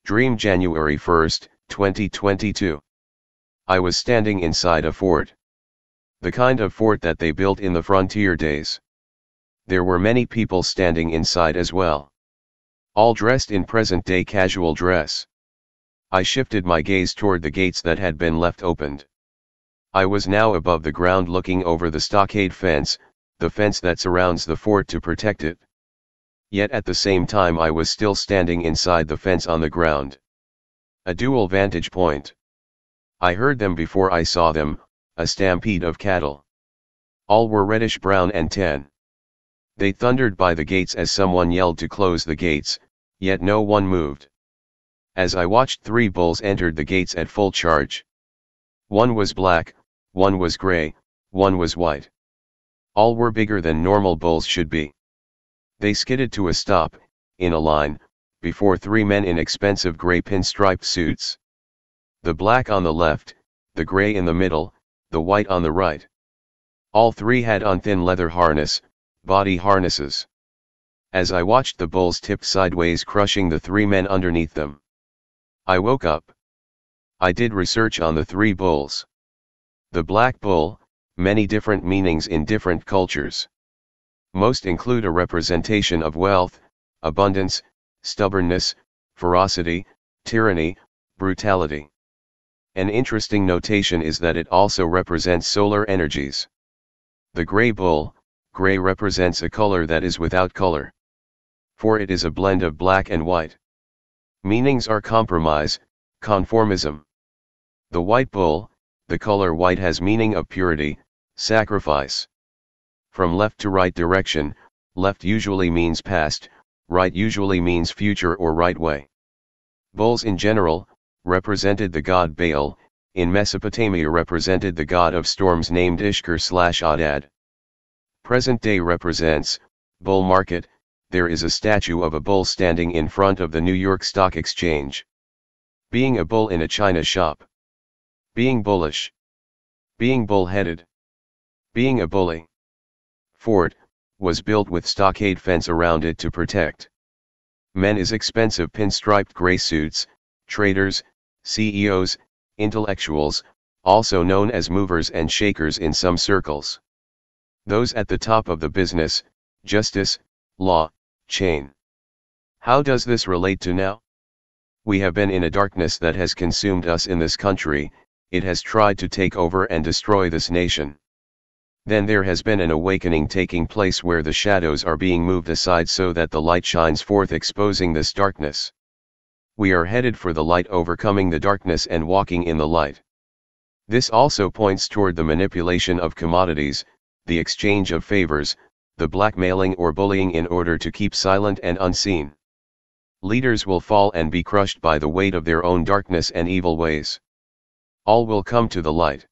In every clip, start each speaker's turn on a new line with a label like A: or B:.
A: Dream January 1st, 2022. I was standing inside a fort. The kind of fort that they built in the frontier days. There were many people standing inside as well. All dressed in present-day casual dress. I shifted my gaze toward the gates that had been left opened. I was now above the ground looking over the stockade fence, the fence that surrounds the fort to protect it. Yet at the same time I was still standing inside the fence on the ground. A dual vantage point. I heard them before I saw them, a stampede of cattle. All were reddish-brown and tan. They thundered by the gates as someone yelled to close the gates, yet no one moved. As I watched, 3 bulls entered the gates at full charge. One was black, one was gray, one was white. All were bigger than normal bulls should be. They skidded to a stop, in a line, before 3 men in expensive gray pinstriped suits. The black on the left, the gray in the middle, the white on the right. All 3 had on thin leather harness, body harnesses. As I watched, the bulls tipped sideways, crushing the 3 men underneath them. I woke up. I did research on the 3 bulls. The black bull, many different meanings in different cultures. Most include a representation of wealth, abundance, stubbornness, ferocity, tyranny, brutality. An interesting notation is that it also represents solar energies. The gray bull, gray represents a color that is without color. For it is a blend of black and white. Meanings are compromise, conformism. The white bull, the color white, has meaning of purity, sacrifice. From left to right direction, left usually means past, right usually means future or right way. Bulls in general, represented the god Baal, in Mesopotamia represented the god of storms named Ishkur/Adad. Present day represents, bull market, there is a statue of a bull standing in front of the New York Stock Exchange. Being a bull in a china shop. Being bullish. Being bull-headed. Being a bully. Fort, was built with stockade fence around it to protect. Men is expensive pinstriped gray suits, traders, CEOs, intellectuals, also known as movers and shakers in some circles. Those at the top of the business, justice, law, chain. How does this relate to now? We have been in a darkness that has consumed us in this country, it has tried to take over and destroy this nation. Then there has been an awakening taking place where the shadows are being moved aside so that the light shines forth, exposing this darkness. We are headed for the light, overcoming the darkness and walking in the light. This also points toward the manipulation of commodities, the exchange of favors, the blackmailing or bullying in order to keep silent and unseen. Leaders will fall and be crushed by the weight of their own darkness and evil ways. All will come to the light.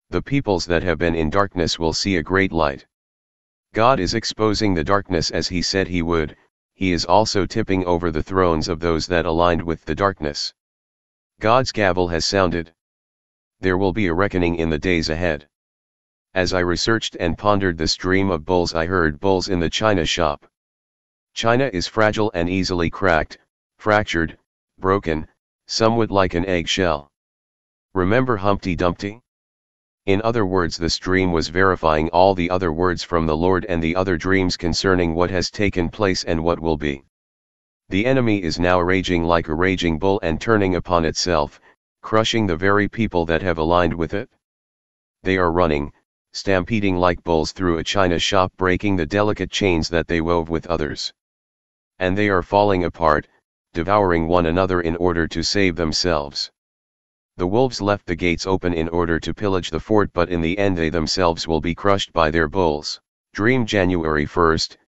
A: The peoples that have been in darkness will see a great light. God is exposing the darkness as He said He would, He is also tipping over the thrones of those that aligned with the darkness. God's gavel has sounded. There will be a reckoning in the days ahead. As I researched and pondered the stream of bulls, I heard bulls in the china shop. China is fragile and easily cracked, fractured, broken, somewhat like an eggshell. Remember Humpty Dumpty? In other words, the stream was verifying all the other words from the Lord and the other dreams concerning what has taken place and what will be. The enemy is now raging like a raging bull and turning upon itself, crushing the very people that have aligned with it. They are running, stampeding like bulls through a china shop, breaking the delicate chains that they wove with others. And they are falling apart, devouring one another in order to save themselves. The wolves left the gates open in order to pillage the fort, but in the end they themselves will be crushed by their bulls. Dream January 1st,